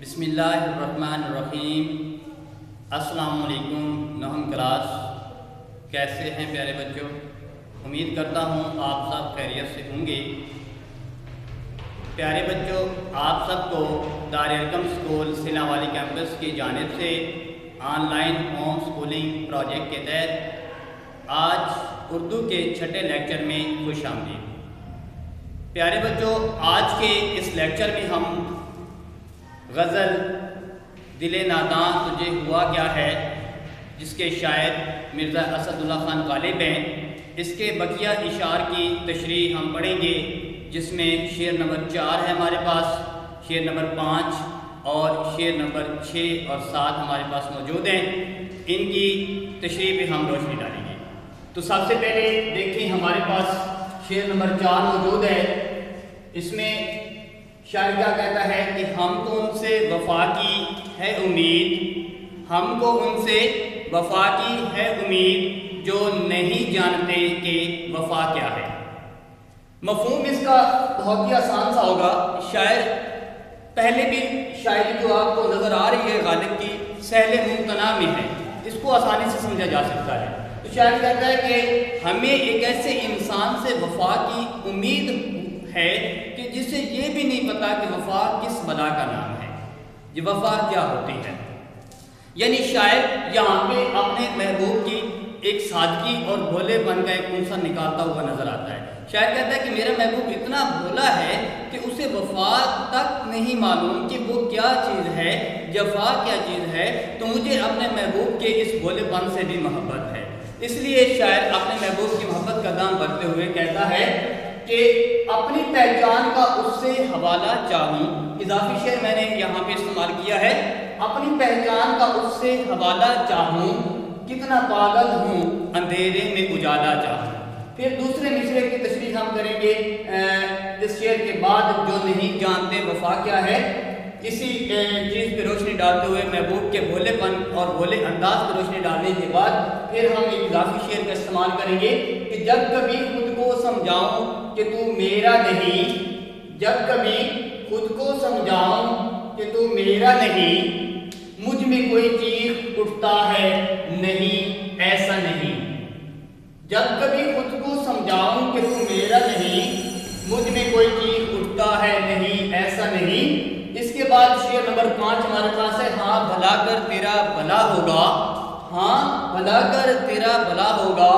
بسم اللہ الرحمن الرحیم۔ السلام علیکم نہم کلاس، کیسے ہیں پیارے بچوں؟ امید کرتا ہوں آپ سب خیریت سے ہوں گے۔ پیارے بچوں، آپ سب کو دار ارقم اسکول سینا والی کیمپس کی جانب سے on line home schooling project کے تحت آج اردو کے چھٹے لیکچر میں خوش آمدید۔ پیارے بچوں، آج کے اس لیکچر میں ہم غزل دل ناداں تجھے ہوا کیا ہے، جس کے شاعر مرزا اسد اللہ خان غالب ہیں، اس کے بقیہ اشعار کی تشریح ہم پڑھیں گے، جس میں شعر نمبر 4 ہے ہمارے پاس، شعر نمبر 5 اور شعر نمبر 6 اور 7 ہمارے پاس موجود ہیں۔ ان کی تشریح پہ ہم روشنی ڈالیں گے۔ تو سب سے پہلے دیکھیں، ہمارے پاس شعر نمبر 4 موجود ہے۔ اس میں شاعر کیا کہتا ہے کہ ہم کو ان سے وفا کی ہے امید، ہم کو ان سے وفا کی ہے امید، جو نہیں جانتے کہ وفا کیا ہے۔ مفہوم اس کا بہت ہی آسان سا ہوگا۔ شاعر پہلے بھی شاعری جو آپ کو نظر آ رہی ہے غالب کی سہل ممتنع میں ہے، اس کو آسانی سے سمجھا جا سکتا ہے۔ تو شاعر کہتا ہے کہ ہمیں ایک ایسے انسان سے وفا کی امید ہے کہ جسے یہ بھی نہیں پتا کہ وفا کس بلا کا نام ہے، یہ وفا کیا ہوتی ہے۔ یعنی شاعر یہاں پہ اپنے محبوب کی ایک سادگی اور بھولے پن کا ایک عنصر نکالتا ہوا نظر آتا ہے۔ شاعر کہتا ہے کہ میرا محبوب اتنا بھولا ہے کہ اسے وفا تک نہیں معلوم کہ وہ کیا چیز ہے، جفا کیا چیز ہے، تو مجھے اپنے محبوب کے اس بھولے پن سے بھی محبت ہے۔ اس لیے شاعر اپنے محبوب کی محبت کا دام بھرتے ہوئے کہتا ہے کہ اپنی پہچان کا اس سے حوالہ چاہوں۔ اضافی شعر میں نے یہاں پہ استعمال کیا ہے، اپنی پہچان کا اس سے حوالہ چاہوں، کتنا پاگل ہوں اندھیرے میں اجالا چاہوں۔ پھر دوسرے مصرعے کی تشریح ہم کریں گے اس شعر کے بعد، جو نہیں جانتے وفا کیا ہے۔ اسی چیز پہ روشنی ڈالتے ہوئے محبوب کے بھولے پن اور بھولے انداز پہ روشنی ڈالنے کے بعد پھر ہم ایک اضافی شعر کا استعمال کریں گے کہ جب کبھی خود کو سمجھاؤں کہ تو میرا نہیں، جب کبھی خود کو سمجھاؤں کہ تو میرا نہیں، مجھ میں کوئی چیخ اٹھتا ہے نہیں ایسا نہیں۔ جب کبھی خود کو سمجھاؤں کہ تو میرا نہیں، مجھ میں کوئی چیخ اٹھتا ہے نہیں ایسا نہیں۔ اس کے بعد شعر نمبر 5 ہمارے پاس ہے، ہاں بھلا کر تیرا بھلا ہوگا، ہاں بھلا کر تیرا بھلا ہوگا،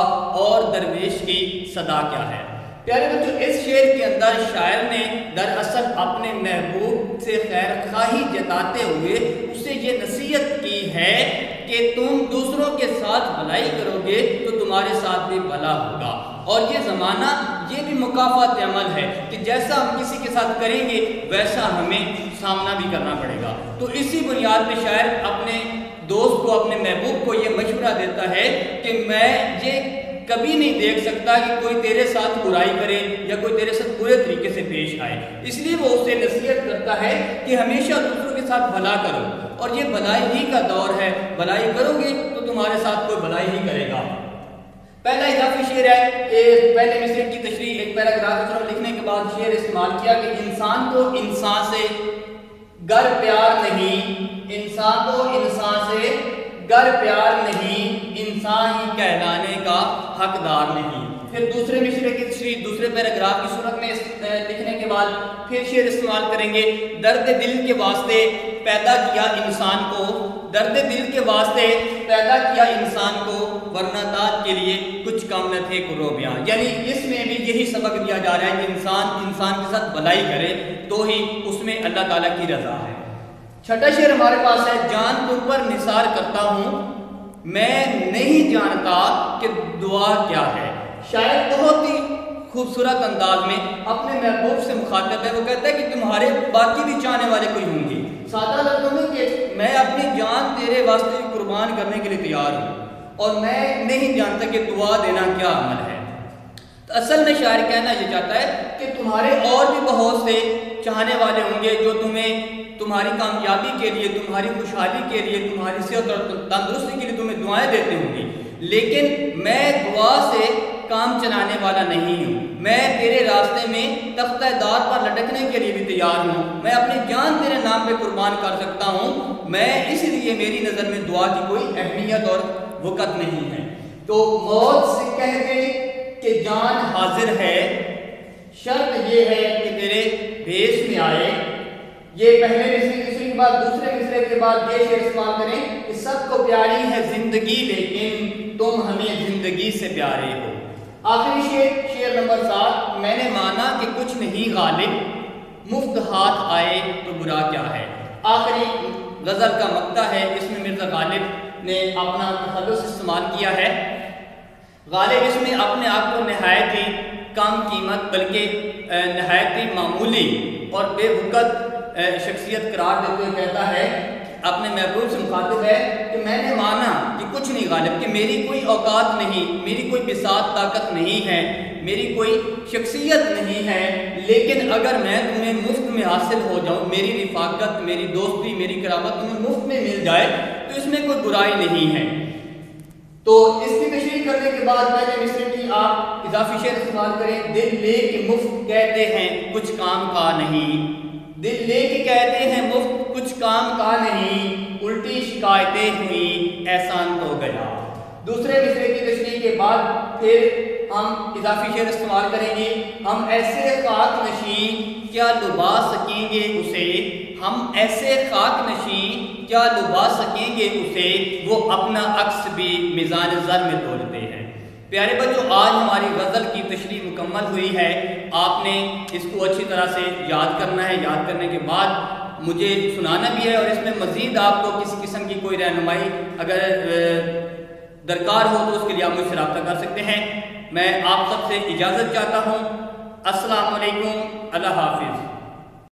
اور درویش کی صدا کیا ہے۔ پیارے بچوں، اس شعر کے اندر شاعر نے دراصل اپنے محبوب سے خیر خواہی جتاتے ہوئے اسے یہ نصیحت کی ہے کہ تم دوسروں کے ساتھ بھلائی کرو گے تو تمہارے ساتھ بھی بھلا ہوگا، اور یہ زمانہ یہ بھی مکافات عمل ہے کہ جیسا ہم کسی کے ساتھ کریں گے ویسا ہمیں سامنا بھی کرنا پڑے گا۔ تو اسی بنیاد پہ شاعر اپنے دوست کو، اپنے محبوب کو یہ مشورہ دیتا ہے کہ میں یہ کبھی نہیں دیکھ سکتا کہ کوئی تیرے ساتھ برائی کرے یا کوئی تیرے ساتھ برے طریقے سے پیش آئے، اس لیے وہ اسے نصیحت کرتا ہے کہ ہمیشہ دوسروں کے ساتھ بھلا کرو، اور یہ بھلائی ہی کا دور ہے، بھلائی کرو گے تو تمہارے ساتھ کوئی بھلائی ہی کرے گا۔ پہلا اضافی شعر ہے، پہلے مصرعے کی تشریح ایک پیراگراف لکھنے کے بعد شعر استعمال کیا کہ انسان کو انسان سے گر پیار نہیں، انسان کو انسان سے گر پیار نہیں، انسان ہی کہلانے کا حقدار نہیں۔ پھر دوسرے مصرعے کی تشریح دوسرے پیراگراف کی صورت میں لکھنے کے بعد پھر شعر استعمال کریں گے، درد دل کے واسطے پیدا کیا انسان کو، درد دل کے واسطے پیدا کیا انسان کو، ورنہ داد کے لیے کچھ کم نہ تھے قروبیاں۔ یعنی اس میں بھی یہی سبق دیا جا رہا ہے کہ انسان کے ساتھ بھلائی کرے تو ہی اس میں اللہ تعالیٰ کی رضا ہے۔ چھٹا شعر ہمارے پاس ہے، جان تم پر نثار کرتا ہوں میں نہیں جانتا کہ دعا کیا ہے۔ شاعر بہت ہی خوبصورت انداز میں اپنے محبوب سے مخاطب ہے، وہ کہتا ہے کہ تمہارے باقی بھی چاہنے والے کوئی ہوں گے، سادہ لفظوں میں کہ میں اپنی جان تیرے واسطے قربان کرنے کے لیے تیار ہوں، اور میں نہیں جانتا کہ دعا دینا کیا عمل ہے۔ تو اصل میں شاعر کہنا یہ چاہتا ہے کہ تمہارے اور بھی بہت سے چاہنے والے ہوں گے جو تمہیں تمہاری کامیابی کے لیے، تمہاری خوشحالی کے لیے، تمہاری صحت اور تندرستی کے لیے تمہیں دعائیں دیتے ہوں گے، لیکن میں دعا سے کام چلانے والا نہیں ہوں، میں تیرے راستے میں تختہ دار پر لٹکنے کے لیے بھی تیار ہوں، میں اپنی جان تیرے نام پہ قربان کر سکتا ہوں، میں اس لیے میری نظر میں دعا کی کوئی اہمیت اور وقت نہیں ہے۔ تو موت سے کہہ دے کہ جان حاضر ہے، شرط یہ ہے کہ تیرے بھیس میں آئے۔ یہ پہلے مصرے دوسرے کے بعد دوسرے مصرے کے بعد یہ شعر استعمال کریں کہ سب کو پیاری ہے زندگی لیکن تم ہمیں زندگی سے پیارے ہو۔ آخری شعر نمبر 7، میں نے مانا کہ کچھ نہیں غالب، مفت ہاتھ آئے تو برا کیا ہے۔ آخری غزل کا مقطع ہے، اس میں مرزا غالب نے اپنا تخلص استعمال کیا ہے۔ غالب اس میں اپنے آپ کو نہایت ہی کم قیمت بلکہ نہایت ہی معمولی اور بے وقت شخصیت قرار دیتے ہوئے کہتا ہے، اپنے محبوب سے مخاطب ہے کہ میں نے مانا کہ کچھ نہیں غالب، کہ میری کوئی اوقات نہیں، میری کوئی بساط طاقت نہیں ہے، میری کوئی شخصیت نہیں ہے، لیکن اگر میں تمہیں مفت میں حاصل ہو جاؤں، میری رفاقت، میری دوستی، میری قرابت تمہیں مفت میں مل جائے تو اس میں کوئی برائی نہیں ہے۔ تو اس کی تشریح کرنے کے بعد پہلے مصرے کی آپ اضافی شعر استعمال کریں، دل لے کے مفت کہتے ہیں کچھ کام کا نہیں، دل لے کے کہتے ہیں مفت کچھ کام کا نہیں، الٹی شکایتیں ہوئی احسان تو گیا۔ دوسرے مصرے کی تشریح کے بعد پھر ہم اضافی شعر استعمال کریں گے، ہم ایسے خاک نشین کیا لبا سکیں گے اسے، ہم ایسے خاک نشین کیا لبا سکیں گے اسے، وہ اپنا عکس بھی میزان زر میں تولتے ہیں۔ پیارے بچوں، آج ہماری غزل کی تشریح مکمل ہوئی ہے، آپ نے اس کو اچھی طرح سے یاد کرنا ہے، یاد کرنے کے بعد مجھے سنانا بھی ہے، اور اس میں مزید آپ کو کسی قسم کی کوئی رہنمائی اگر درکار ہو تو اس کے لیے آپ مجھ سے رابطہ کر سکتے ہیں۔ میں آپ سب سے اجازت چاہتا ہوں۔ السلام علیکم، اللہ حافظ۔